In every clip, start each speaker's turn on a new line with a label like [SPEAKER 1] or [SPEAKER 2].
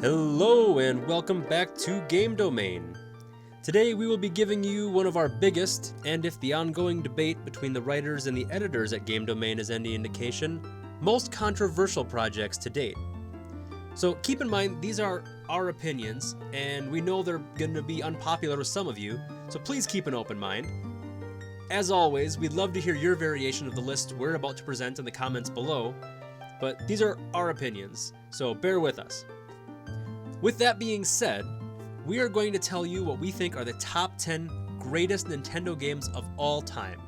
[SPEAKER 1] Hello and welcome back to Game Domain. Today we will be giving you one of our biggest, and if the ongoing debate between the writers and the editors at Game Domain is any indication, most controversial projects to date. So keep in mind, these are our opinions, and we know they're going to be unpopular with some of you, so please keep an open mind. As always, we'd love to hear your variation of the list we're about to present in the comments below, but these are our opinions, so bear with us. With that being said, we are going to tell you what we think are the top 10 greatest Nintendo games of all time.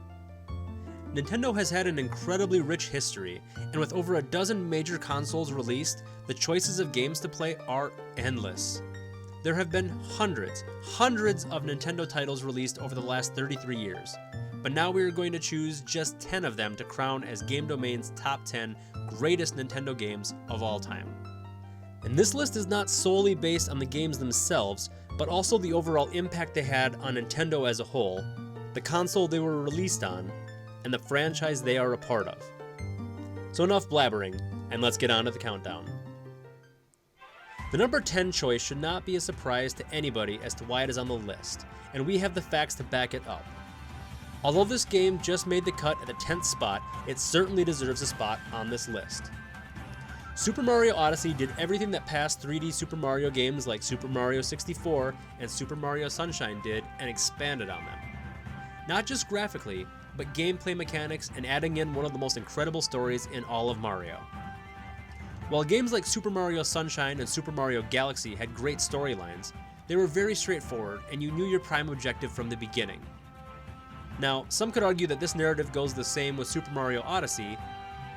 [SPEAKER 1] Nintendo has had an incredibly rich history, and with over a dozen major consoles released, the choices of games to play are endless. There have been hundreds of Nintendo titles released over the last 33 years, but now we are going to choose just 10 of them to crown as Game Domain's top 10 greatest Nintendo games of all time. And this list is not solely based on the games themselves, but also the overall impact they had on Nintendo as a whole, the console they were released on, and the franchise they are a part of. So enough blabbering, and let's get on to the countdown. The number 10 choice should not be a surprise to anybody as to why it is on the list, and we have the facts to back it up. Although this game just made the cut at the 10th spot, it certainly deserves a spot on this list. Super Mario Odyssey did everything that past 3D Super Mario games like Super Mario 64 and Super Mario Sunshine did and expanded on them. Not just graphically, but gameplay mechanics and adding in one of the most incredible stories in all of Mario. While games like Super Mario Sunshine and Super Mario Galaxy had great storylines, they were very straightforward and you knew your prime objective from the beginning. Now, some could argue that this narrative goes the same with Super Mario Odyssey,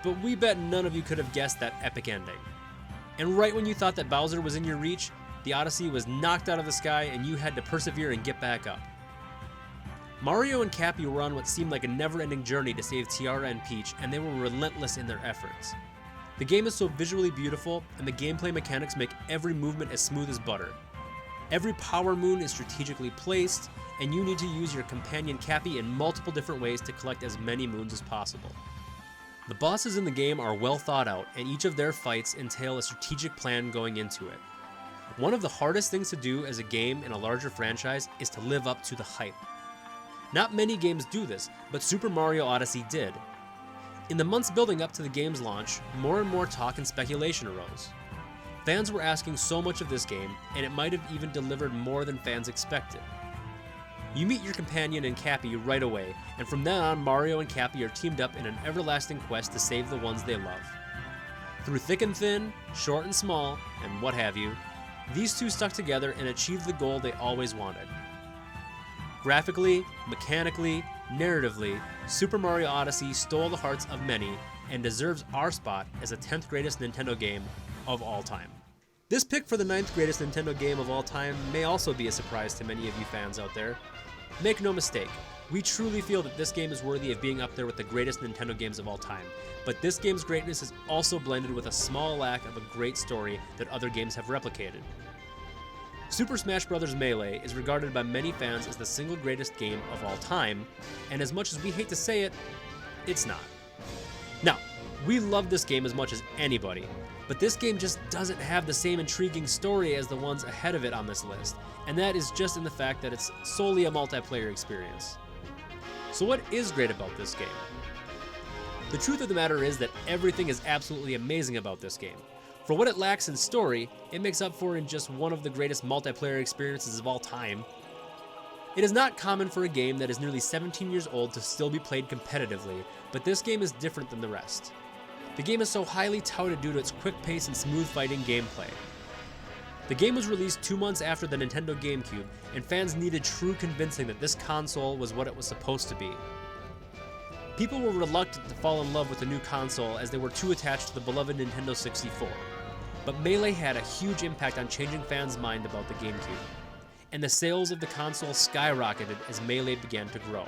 [SPEAKER 1] but we bet none of you could have guessed that epic ending. And right when you thought that Bowser was in your reach, the Odyssey was knocked out of the sky and you had to persevere and get back up. Mario and Cappy were on what seemed like a never-ending journey to save Tiara and Peach, and they were relentless in their efforts. The game is so visually beautiful, and the gameplay mechanics make every movement as smooth as butter. Every power moon is strategically placed, and you need to use your companion Cappy in multiple different ways to collect as many moons as possible. The bosses in the game are well thought out, and each of their fights entail a strategic plan going into it. One of the hardest things to do as a game in a larger franchise is to live up to the hype. Not many games do this, but Super Mario Odyssey did. In the months building up to the game's launch, more and more talk and speculation arose. Fans were asking so much of this game, and it might have even delivered more than fans expected. You meet your companion and Cappy right away, and from then on Mario and Cappy are teamed up in an everlasting quest to save the ones they love. Through thick and thin, short and small, and what have you, these two stuck together and achieved the goal they always wanted. Graphically, mechanically, narratively, Super Mario Odyssey stole the hearts of many and deserves our spot as the 10th greatest Nintendo game of all time. This pick for the 9th greatest Nintendo game of all time may also be a surprise to many of you fans out there. Make no mistake, we truly feel that this game is worthy of being up there with the greatest Nintendo games of all time, but this game's greatness is also blended with a small lack of a great story that other games have replicated. Super Smash Bros. Melee is regarded by many fans as the single greatest game of all time, and as much as we hate to say it, it's not. Now, we love this game as much as anybody, but this game just doesn't have the same intriguing story as the ones ahead of it on this list, and that is just in the fact that it's solely a multiplayer experience. So what is great about this game? The truth of the matter is that everything is absolutely amazing about this game. For what it lacks in story, it makes up for in just one of the greatest multiplayer experiences of all time. It is not common for a game that is nearly 17 years old to still be played competitively, but this game is different than the rest. The game is so highly touted due to its quick pace and smooth fighting gameplay. The game was released 2 months after the Nintendo GameCube, and fans needed true convincing that this console was what it was supposed to be. People were reluctant to fall in love with the new console as they were too attached to the beloved Nintendo 64. But Melee had a huge impact on changing fans' mind about the GameCube, and the sales of the console skyrocketed as Melee began to grow.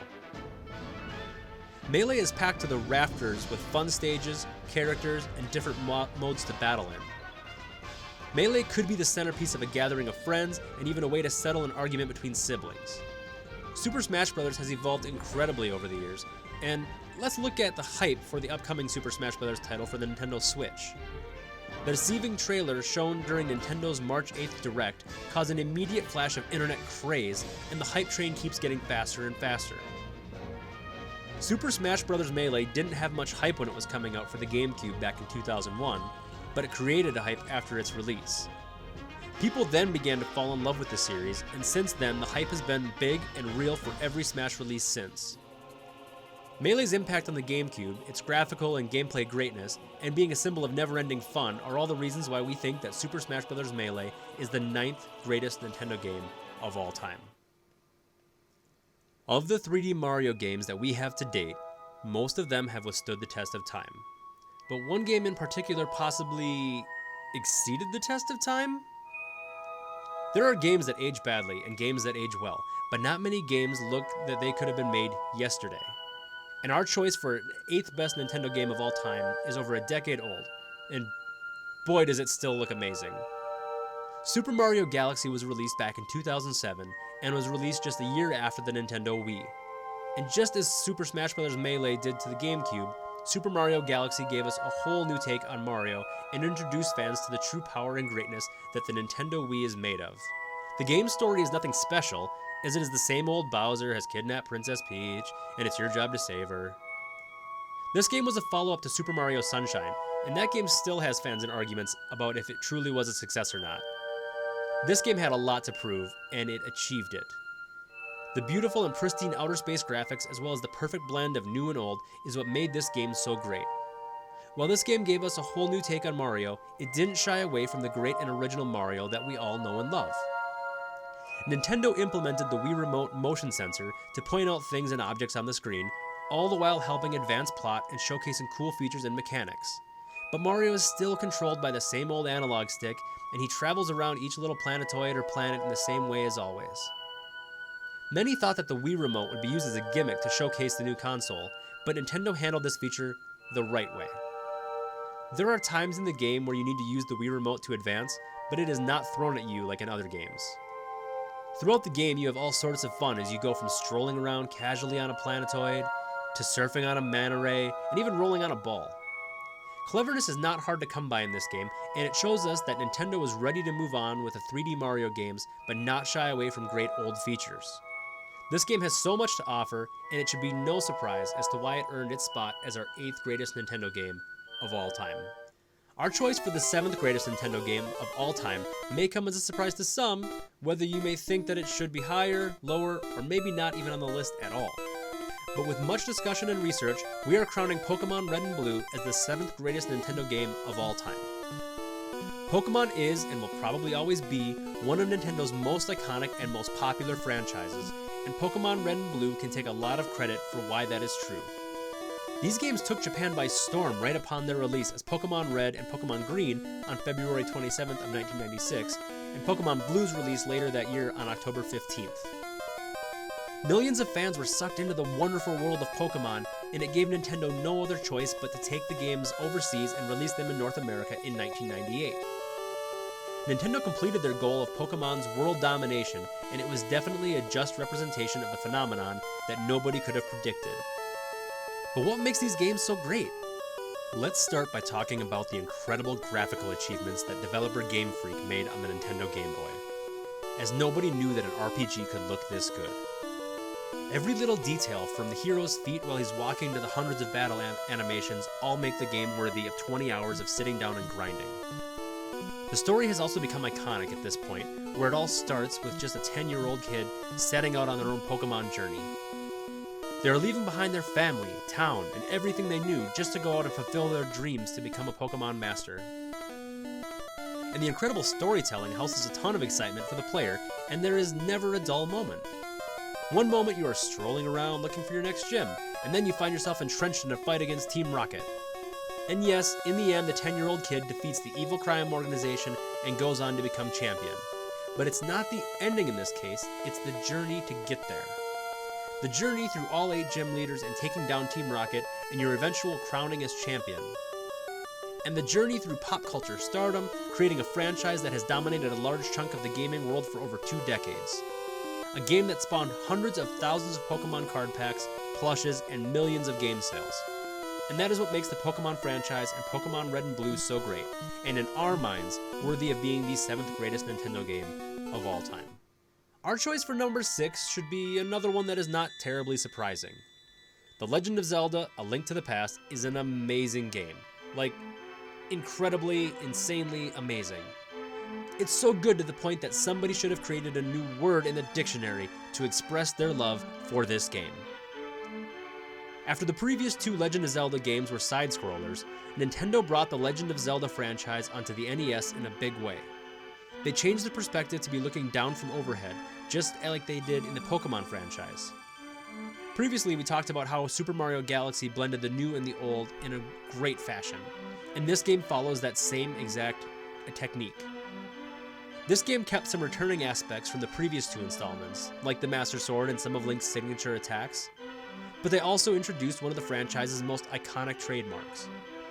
[SPEAKER 1] Melee is packed to the rafters with fun stages, characters, and different modes to battle in. Melee could be the centerpiece of a gathering of friends, and even a way to settle an argument between siblings. Super Smash Bros. Has evolved incredibly over the years, and let's look at the hype for the upcoming Super Smash Bros. Title for the Nintendo Switch. The deceiving trailer shown during Nintendo's March 8th Direct caused an immediate flash of internet craze, and the hype train keeps getting faster and faster. Super Smash Bros. Melee didn't have much hype when it was coming out for the GameCube back in 2001, but it created a hype after its release. People then began to fall in love with the series, and since then the hype has been big and real for every Smash release since. Melee's impact on the GameCube, its graphical and gameplay greatness, and being a symbol of never-ending fun are all the reasons why we think that Super Smash Bros. Melee is the 9th greatest Nintendo game of all time. Of the 3D Mario games that we have to date, most of them have withstood the test of time. But one game in particular possibly exceeded the test of time? There are games that age badly and games that age well, but not many games look that they could have been made yesterday. And our choice for 8th best Nintendo game of all time is over a decade old, and boy does it still look amazing. Super Mario Galaxy was released back in 2007 and was released just a year after the Nintendo Wii. And just as Super Smash Bros. Melee did to the GameCube, Super Mario Galaxy gave us a whole new take on Mario and introduced fans to the true power and greatness that the Nintendo Wii is made of. The game's story is nothing special, as it is the same old Bowser has kidnapped Princess Peach, and it's your job to save her. This game was a follow-up to Super Mario Sunshine, and that game still has fans and arguments about if it truly was a success or not. This game had a lot to prove, and it achieved it. The beautiful and pristine outer space graphics, as well as the perfect blend of new and old, is what made this game so great. While this game gave us a whole new take on Mario, it didn't shy away from the great and original Mario that we all know and love. Nintendo implemented the Wii Remote motion sensor to point out things and objects on the screen, all the while helping advance plot and showcasing cool features and mechanics. But Mario is still controlled by the same old analog stick, and he travels around each little planetoid or planet in the same way as always. Many thought that the Wii Remote would be used as a gimmick to showcase the new console, but Nintendo handled this feature the right way. There are times in the game where you need to use the Wii Remote to advance, but it is not thrown at you like in other games. Throughout the game, you have all sorts of fun as you go from strolling around casually on a planetoid, to surfing on a manta ray, and even rolling on a ball. Cleverness is not hard to come by in this game, and it shows us that Nintendo was ready to move on with the 3D Mario games, but not shy away from great old features. This game has so much to offer, and it should be no surprise as to why it earned its spot as our 8th greatest Nintendo game of all time. Our choice for the 7th greatest Nintendo game of all time may come as a surprise to some, whether you may think that it should be higher, lower, or maybe not even on the list at all. But with much discussion and research, we are crowning Pokémon Red and Blue as the 7th greatest Nintendo game of all time. Pokémon is, and will probably always be, one of Nintendo's most iconic and most popular franchises, and Pokémon Red and Blue can take a lot of credit for why that is true. These games took Japan by storm right upon their release as Pokémon Red and Pokémon Green on February 27th of 1996, and Pokémon Blue's release later that year on October 15th. Millions of fans were sucked into the wonderful world of Pokémon, and it gave Nintendo no other choice but to take the games overseas and release them in North America in 1998. Nintendo completed their goal of Pokémon's world domination, and it was definitely a just representation of the phenomenon that nobody could have predicted. But what makes these games so great? Let's start by talking about the incredible graphical achievements that developer Game Freak made on the Nintendo Game Boy, as nobody knew that an RPG could look this good. Every little detail, from the hero's feet while he's walking to the hundreds of battle animations, all make the game worthy of 20 hours of sitting down and grinding. The story has also become iconic at this point, where it all starts with just a 10-year-old kid setting out on their own Pokemon journey. They are leaving behind their family, town, and everything they knew just to go out and fulfill their dreams to become a Pokemon master. And the incredible storytelling houses a ton of excitement for the player, and there is never a dull moment. One moment you are strolling around looking for your next gym, and then you find yourself entrenched in a fight against Team Rocket. And yes, in the end, the 10-year-old kid defeats the evil crime organization and goes on to become champion. But it's not the ending in this case, it's the journey to get there. The journey through all 8 gym leaders and taking down Team Rocket and your eventual crowning as champion. And the journey through pop culture stardom, creating a franchise that has dominated a large chunk of the gaming world for over 2 decades. A game that spawned hundreds of thousands of Pokemon card packs, plushes, and millions of game sales. And that is what makes the Pokemon franchise and Pokemon Red and Blue so great, and in our minds, worthy of being the 7th greatest Nintendo game of all time. Our choice for number 6 should be another one that is not terribly surprising. The Legend of Zelda: A Link to the Past is an amazing game. Like, incredibly, insanely amazing. It's so good to the point that somebody should have created a new word in the dictionary to express their love for this game. After the previous 2 Legend of Zelda games were side-scrollers, Nintendo brought the Legend of Zelda franchise onto the NES in a big way. They changed the perspective to be looking down from overhead, just like they did in the Pokemon franchise. Previously, we talked about how Super Mario Galaxy blended the new and the old in a great fashion, and this game follows that same exact technique. This game kept some returning aspects from the previous 2 installments, like the Master Sword and some of Link's signature attacks, but they also introduced one of the franchise's most iconic trademarks.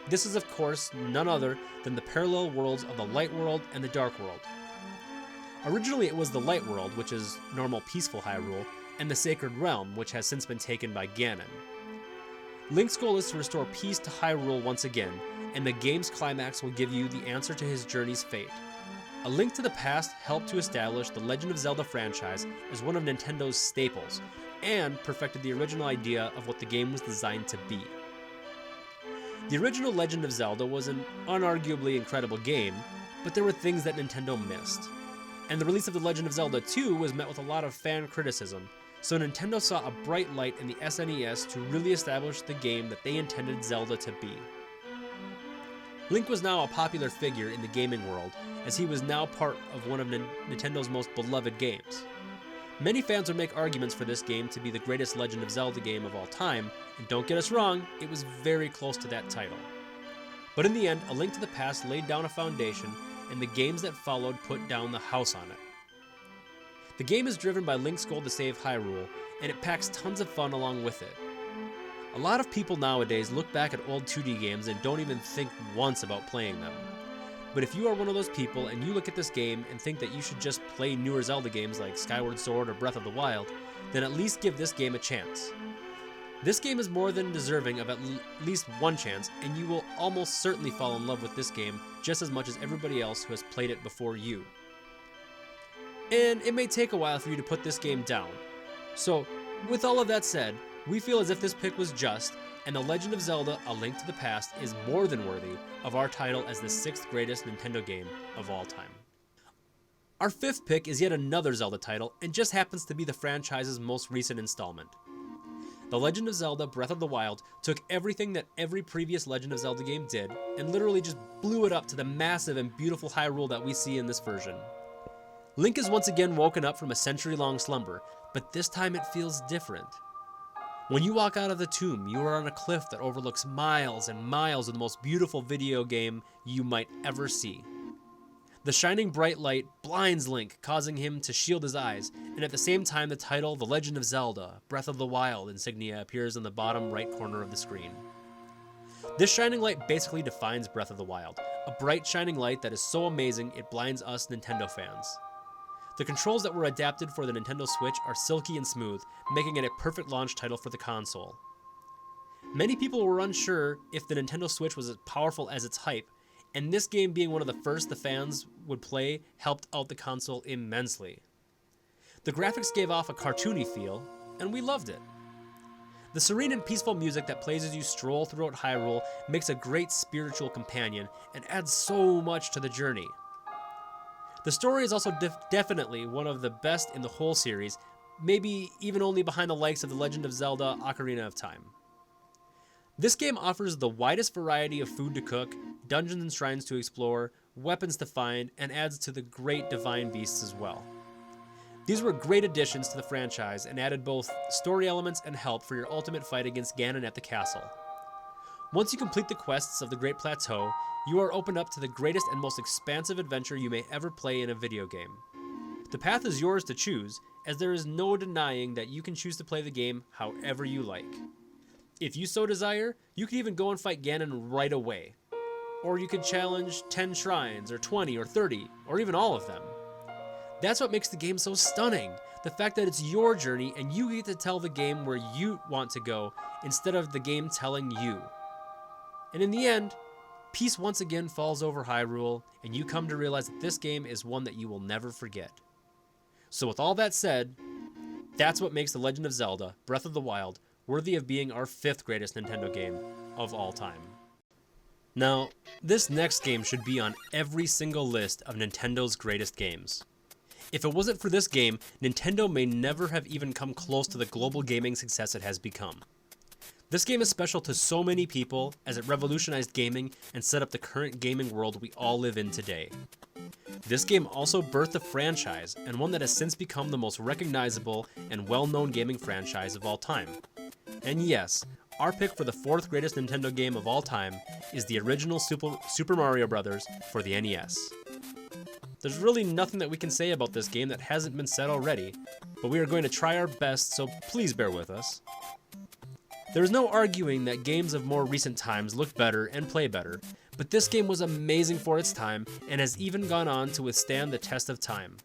[SPEAKER 1] This is, of course, none other than the parallel worlds of the Light World and the Dark World. Originally, it was the Light World, which is normal, peaceful Hyrule, and the Sacred Realm, which has since been taken by Ganon. Link's goal is to restore peace to Hyrule once again, and the game's climax will give you the answer to his journey's fate. A Link to the Past helped to establish the Legend of Zelda franchise as one of Nintendo's staples, and perfected the original idea of what the game was designed to be. The original Legend of Zelda was an unarguably incredible game, but there were things that Nintendo missed. And the release of The Legend of Zelda 2 was met with a lot of fan criticism, so Nintendo saw a bright light in the SNES to really establish the game that they intended Zelda to be. Link was now a popular figure in the gaming world, as he was now part of one of Nintendo's most beloved games. Many fans would make arguments for this game to be the greatest Legend of Zelda game of all time, and don't get us wrong, it was very close to that title. But in the end, A Link to the Past laid down a foundation, and the games that followed put down the house on it. The game is driven by Link's goal to save Hyrule, and it packs tons of fun along with it. A lot of people nowadays look back at old 2D games and don't even think once about playing them. But if you are one of those people and you look at this game and think that you should just play newer Zelda games like Skyward Sword or Breath of the Wild, then at least give this game a chance. This game is more than deserving of at least one chance, and you will almost certainly fall in love with this game just as much as everybody else who has played it before you. And it may take a while for you to put this game down. So, with all of that said, we feel as if this pick was just, and The Legend of Zelda: A Link to the Past is more than worthy of our title as the 6th greatest Nintendo game of all time. Our 5th pick is yet another Zelda title, and just happens to be the franchise's most recent installment. The Legend of Zelda: Breath of the Wild took everything that every previous Legend of Zelda game did, and literally just blew it up to the massive and beautiful Hyrule that we see in this version. Link is once again woken up from a century-long slumber, but this time it feels different. When you walk out of the tomb, you are on a cliff that overlooks miles and miles of the most beautiful video game you might ever see. The shining bright light blinds Link, causing him to shield his eyes, and at the same time the title The Legend of Zelda: Breath of the Wild insignia appears in the bottom right corner of the screen. This shining light basically defines Breath of the Wild, a bright shining light that is so amazing it blinds us Nintendo fans. The controls that were adapted for the Nintendo Switch are silky and smooth, making it a perfect launch title for the console. Many people were unsure if the Nintendo Switch was as powerful as its hype, and this game being one of the first the fans would play helped out the console immensely. The graphics gave off a cartoony feel, and we loved it. The serene and peaceful music that plays as you stroll throughout Hyrule makes a great spiritual companion and adds so much to the journey. The story is also definitely one of the best in the whole series, maybe even only behind the likes of The Legend of Zelda: Ocarina of Time. This game offers the widest variety of food to cook, dungeons and shrines to explore, weapons to find, and adds to the great divine beasts as well. These were great additions to the franchise and added both story elements and help for your ultimate fight against Ganon at the castle. Once you complete the quests of the Great Plateau, you are opened up to the greatest and most expansive adventure you may ever play in a video game. The path is yours to choose, as there is no denying that you can choose to play the game however you like. If you so desire, you can even go and fight Ganon right away. Or you could challenge 10 shrines, or 20, or 30, or even all of them. That's what makes the game so stunning, the fact that it's your journey and you get to tell the game where you want to go instead of the game telling you. And in the end, peace once again falls over Hyrule, and you come to realize that this game is one that you will never forget. So with all that said, that's what makes The Legend of Zelda: Breath of the Wild worthy of being our 5th greatest Nintendo game of all time. Now, this next game should be on every single list of Nintendo's greatest games. If it wasn't for this game, Nintendo may never have even come close to the global gaming success it has become. This game is special to so many people as it revolutionized gaming and set up the current gaming world we all live in today. This game also birthed a franchise, and one that has since become the most recognizable and well-known gaming franchise of all time. And yes, our pick for the 4th greatest Nintendo game of all time is the original Super Mario Bros. For the NES. There's really nothing that we can say about this game that hasn't been said already, but we are going to try our best, so please bear with us. There is no arguing that games of more recent times look better and play better, but this game was amazing for its time and has even gone on to withstand the test of time.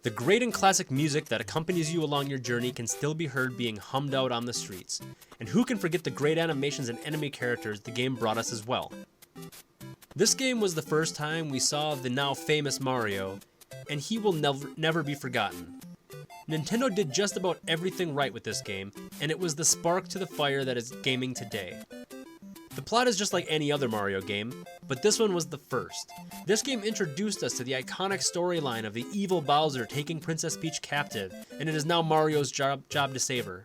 [SPEAKER 1] The great and classic music that accompanies you along your journey can still be heard being hummed out on the streets, and who can forget the great animations and enemy characters the game brought us as well. This game was the first time we saw the now famous Mario, and he will never be forgotten. Nintendo did just about everything right with this game, and it was the spark to the fire that is gaming today. The plot is just like any other Mario game, but this one was the first. This game introduced us to the iconic storyline of the evil Bowser taking Princess Peach captive, and it is now Mario's job to save her.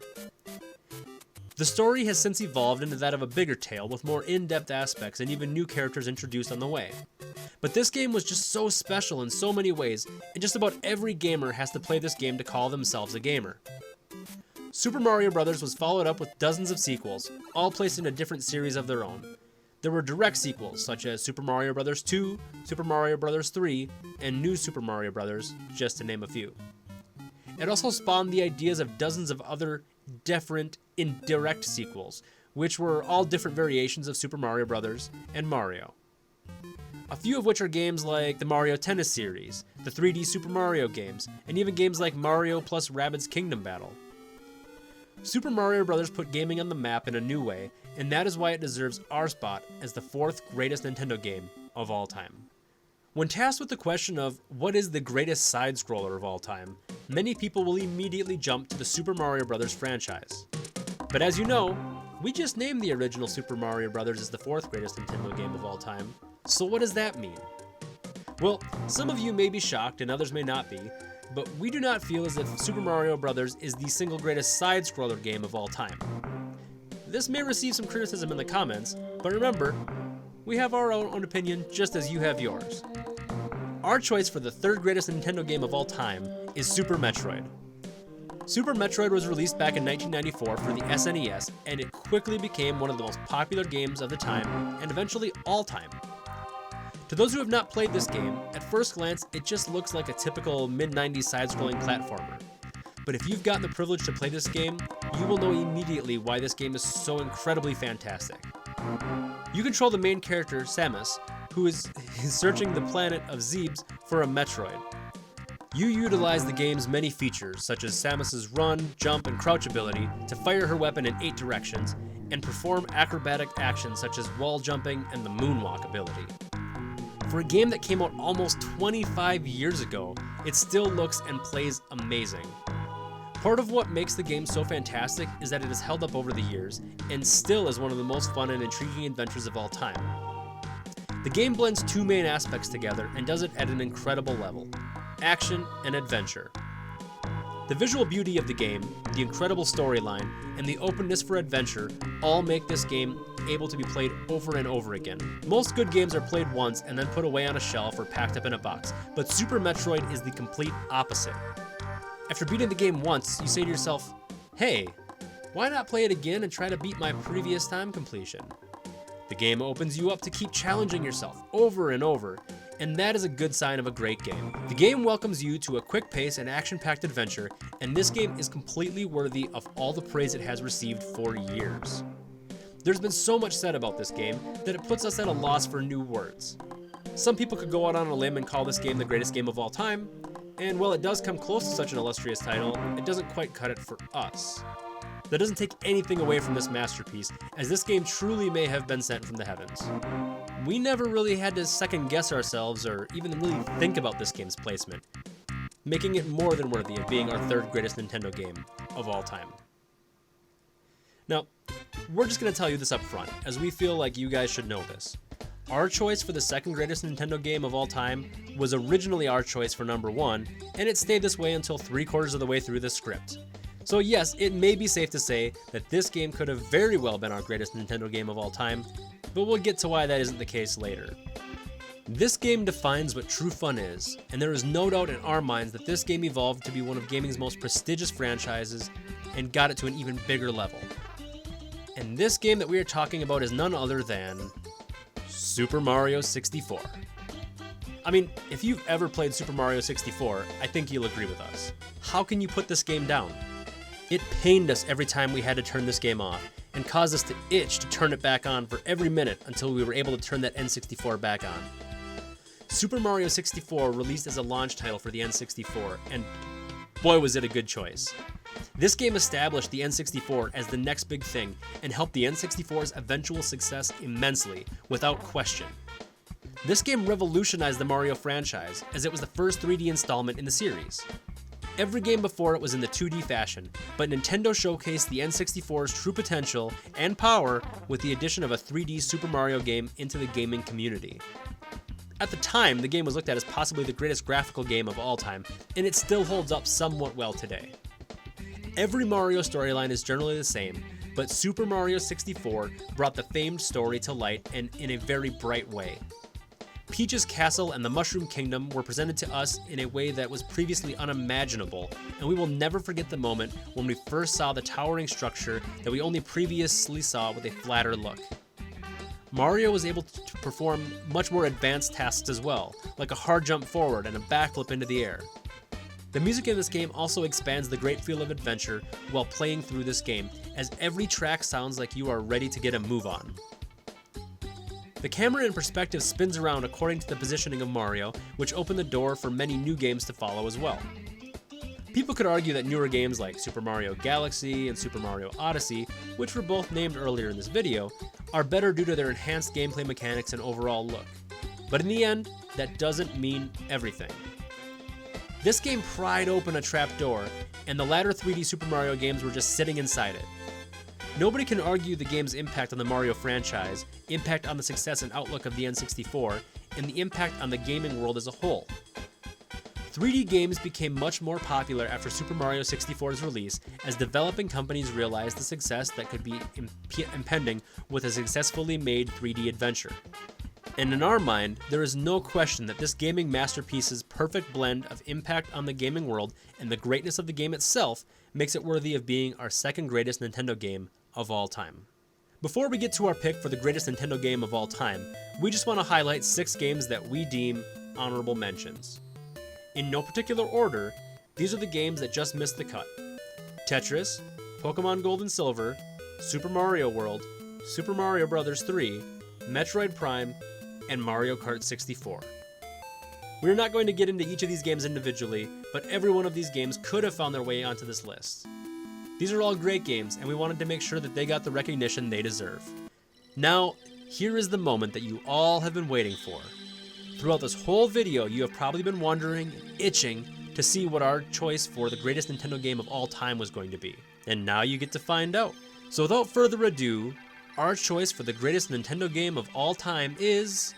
[SPEAKER 1] The story has since evolved into that of a bigger tale with more in-depth aspects and even new characters introduced on the way. But this game was just so special in so many ways, and just about every gamer has to play this game to call themselves a gamer. Super Mario Bros. Was followed up with dozens of sequels, all placed in a different series of their own. There were direct sequels such as Super Mario Bros. 2, Super Mario Bros. 3, and New Super Mario Bros., just to name a few. It also spawned the ideas of dozens of other different indirect sequels, which were all different variations of Super Mario Bros. And Mario. A few of which are games like the Mario Tennis series, the 3D Super Mario games, and even games like Mario plus Rabbids Kingdom Battle. Super Mario Bros. Put gaming on the map in a new way, and that is why it deserves our spot as the 4th greatest Nintendo game of all time. When tasked with the question of what is the greatest side-scroller of all time, many people will immediately jump to the Super Mario Bros. Franchise. But as you know, we just named the original Super Mario Bros. As the 4th greatest Nintendo game of all time, so what does that mean? Well, some of you may be shocked and others may not be, but we do not feel as if Super Mario Bros. Is the single greatest side-scroller game of all time. This may receive some criticism in the comments, but remember, we have our own opinion just as you have yours. Our choice for the 3rd greatest Nintendo game of all time is Super Metroid. Super Metroid was released back in 1994 for the SNES, and it quickly became one of the most popular games of the time, and eventually all time. To those who have not played this game, at first glance, it just looks like a typical mid-90s side-scrolling platformer. But if you've gotten the privilege to play this game, you will know immediately why this game is so incredibly fantastic. You control the main character, Samus, who is searching the planet of Zebes for a Metroid. You utilize the game's many features, such as Samus's run, jump, and crouch ability to fire her weapon in 8 directions, and perform acrobatic actions such as wall jumping and the moonwalk ability. For a game that came out almost 25 years ago, it still looks and plays amazing. Part of what makes the game so fantastic is that it has held up over the years, and still is one of the most fun and intriguing adventures of all time. The game blends 2 main aspects together and does it at an incredible level: action and adventure. The visual beauty of the game, the incredible storyline, and the openness for adventure all make this game able to be played over and over again. Most good games are played once and then put away on a shelf or packed up in a box, but Super Metroid is the complete opposite. After beating the game once, you say to yourself, hey, why not play it again and try to beat my previous time completion? The game opens you up to keep challenging yourself over and over, and that is a good sign of a great game. The game welcomes you to a quick pace and action-packed adventure, and this game is completely worthy of all the praise it has received for years. There's been so much said about this game that it puts us at a loss for new words. Some people could go out on a limb and call this game the greatest game of all time, and while it does come close to such an illustrious title, it doesn't quite cut it for us. that doesn't take anything away from this masterpiece, as this game truly may have been sent from the heavens. We never really had to second guess ourselves or even really think about this game's placement, making it more than worthy of being our third greatest Nintendo game of all time. Now, we're just going to tell you this up front, as we feel like you guys should know this. Our choice for the second greatest Nintendo game of all time was originally our choice for number 1, and it stayed this way until 3/4 of the way through the script. So yes, it may be safe to say that this game could have very well been our greatest Nintendo game of all time, but we'll get to why that isn't the case later. This game defines what true fun is, and there is no doubt in our minds that this game evolved to be one of gaming's most prestigious franchises and got it to an even bigger level. And this game that we are talking about is none other than Super Mario 64. I mean, if you've ever played Super Mario 64, I think you'll agree with us. How can you put this game down? It pained us every time we had to turn this game off, and caused us to itch to turn it back on for every minute until we were able to turn that N64 back on. Super Mario 64 released as a launch title for the N64, and boy was it a good choice. This game established the N64 as the next big thing and helped the N64's eventual success immensely, without question. This game revolutionized the Mario franchise, as it was the first 3D installment in the series. Every game before it was in the 2D fashion, but Nintendo showcased the N64's true potential and power with the addition of a 3D Super Mario game into the gaming community. At the time, the game was looked at as possibly the greatest graphical game of all time, and it still holds up somewhat well today. Every Mario storyline is generally the same, but Super Mario 64 brought the famed story to light and in a very bright way. Peach's Castle and the Mushroom Kingdom were presented to us in a way that was previously unimaginable, and we will never forget the moment when we first saw the towering structure that we only previously saw with a flatter look. Mario was able to perform much more advanced tasks as well, like a hard jump forward and a backflip into the air. The music in this game also expands the great feel of adventure while playing through this game, as every track sounds like you are ready to get a move on. The camera in perspective spins around according to the positioning of Mario, which opened the door for many new games to follow as well. People could argue that newer games like Super Mario Galaxy and Super Mario Odyssey, which were both named earlier in this video, are better due to their enhanced gameplay mechanics and overall look. But in the end, that doesn't mean everything. This game pried open a trapdoor, and the latter 3D Super Mario games were just sitting inside it. Nobody can argue the game's impact on the Mario franchise, impact on the success and outlook of the N64, and the impact on the gaming world as a whole. 3D games became much more popular after Super Mario 64's release, as developing companies realized the success that could be impending with a successfully made 3D adventure. And in our mind, there is no question that this gaming masterpiece's perfect blend of impact on the gaming world and the greatness of the game itself makes it worthy of being our second greatest Nintendo game of all time. Before we get to our pick for the greatest Nintendo game of all time, we just want to highlight 6 games that we deem honorable mentions. In no particular order, these are the games that just missed the cut: Tetris, Pokémon Gold and Silver, Super Mario World, Super Mario Bros. 3, Metroid Prime, and Mario Kart 64. We're not going to get into each of these games individually, but every one of these games could have found their way onto this list. These are all great games, and we wanted to make sure that they got the recognition they deserve. Now, here is the moment that you all have been waiting for. Throughout this whole video, you have probably been wondering, itching, to see what our choice for the greatest Nintendo game of all time was going to be. And now you get to find out. So without further ado, our choice for the greatest Nintendo game of all time is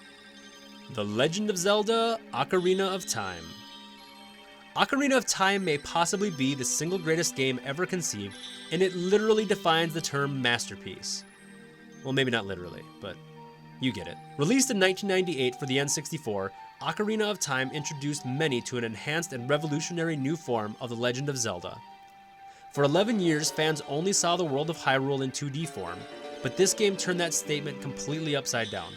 [SPEAKER 1] The Legend of Zelda: Ocarina of Time. Ocarina of Time may possibly be the single greatest game ever conceived, and it literally defines the term masterpiece. Well, maybe not literally, but you get it. Released in 1998 for the N64, Ocarina of Time introduced many to an enhanced and revolutionary new form of The Legend of Zelda. For 11 years, fans only saw the world of Hyrule in 2D form, but this game turned that statement completely upside down.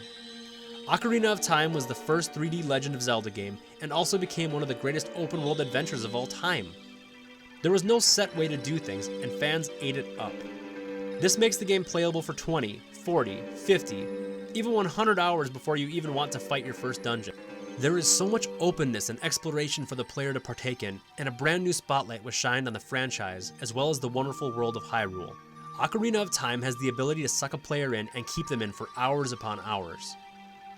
[SPEAKER 1] Ocarina of Time was the first 3D Legend of Zelda game, and also became one of the greatest open-world adventures of all time. There was no set way to do things, and fans ate it up. This makes the game playable for 20, 40, 50, even 100 hours before you even want to fight your first dungeon. There is so much openness and exploration for the player to partake in, and a brand new spotlight was shined on the franchise, as well as the wonderful world of Hyrule. Ocarina of Time has the ability to suck a player in and keep them in for hours upon hours.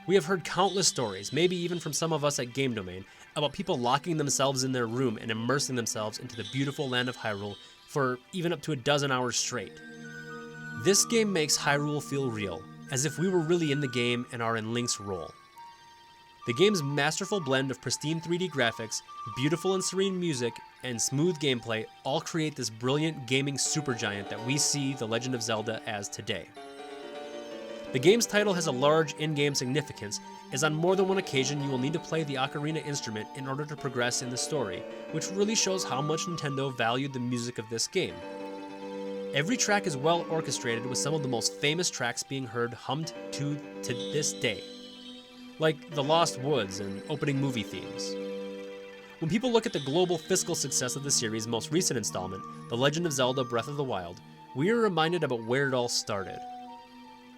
[SPEAKER 1] We have heard countless stories, maybe even from some of us at Game Domain, about people locking themselves in their room and immersing themselves into the beautiful land of Hyrule for even up to a dozen hours straight. This game makes Hyrule feel real, as if we were really in the game and are in Link's role. The game's masterful blend of pristine 3D graphics, beautiful and serene music, and smooth gameplay all create this brilliant gaming supergiant that we see The Legend of Zelda as today. The game's title has a large in-game significance, as on more than one occasion you will need to play the ocarina instrument in order to progress in the story, which really shows how much Nintendo valued the music of this game. Every track is well orchestrated, with some of the most famous tracks being heard hummed to this day, like The Lost Woods and opening movie themes. When people look at the global fiscal success of the series' most recent installment, The Legend of Zelda Breath of the Wild, we are reminded about where it all started.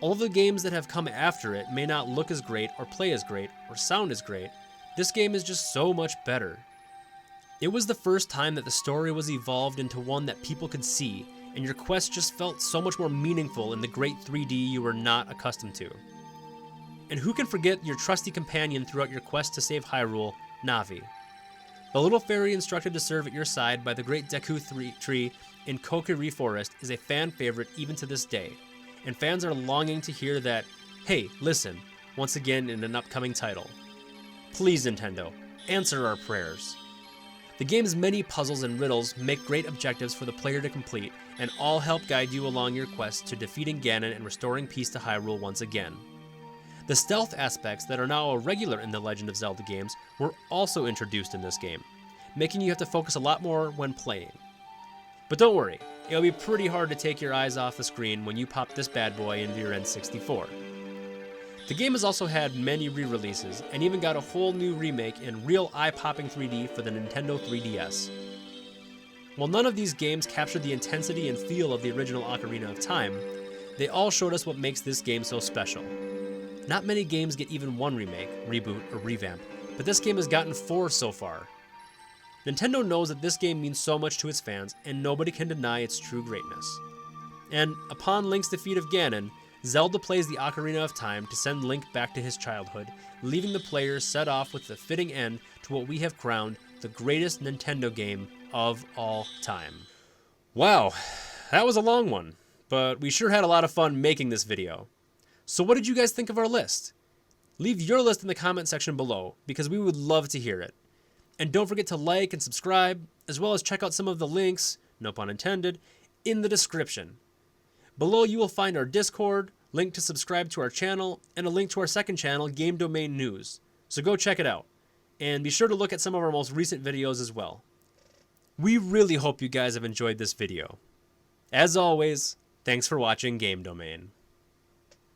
[SPEAKER 1] All of the games that have come after it may not look as great or play as great or sound as great. This game is just so much better. It was the first time that the story was evolved into one that people could see, and your quest just felt so much more meaningful in the great 3D you were not accustomed to. And who can forget your trusty companion throughout your quest to save Hyrule, Navi? The little fairy instructed to serve at your side by the great Deku tree in Kokiri Forest is a fan favorite even to this day, and fans are longing to hear that, "Hey, listen," once again in an upcoming title. Please, Nintendo, answer our prayers. The game's many puzzles and riddles make great objectives for the player to complete, and all help guide you along your quest to defeating Ganon and restoring peace to Hyrule once again. The stealth aspects that are now a regular in the Legend of Zelda games were also introduced in this game, making you have to focus a lot more when playing. But don't worry, it'll be pretty hard to take your eyes off the screen when you pop this bad boy into your N64. The game has also had many re-releases, and even got a whole new remake in real eye-popping 3D for the Nintendo 3DS. While none of these games captured the intensity and feel of the original Ocarina of Time, they all showed us what makes this game so special. Not many games get even one remake, reboot, or revamp, but this game has gotten 4 so far. Nintendo knows that this game means so much to its fans, and nobody can deny its true greatness. And upon Link's defeat of Ganon, Zelda plays the Ocarina of Time to send Link back to his childhood, leaving the players set off with the fitting end to what we have crowned the greatest Nintendo game of all time. Wow, that was a long one, but we sure had a lot of fun making this video. So what did you guys think of our list? Leave your list in the comment section below, because we would love to hear it. And don't forget to like and subscribe, as well as check out some of the links, no pun intended, in the description. Below you will find our Discord, link to subscribe to our channel, and a link to our second channel, Game Domain News. So go check it out. And be sure to look at some of our most recent videos as well. We really hope you guys have enjoyed this video. As always, thanks for watching Game Domain.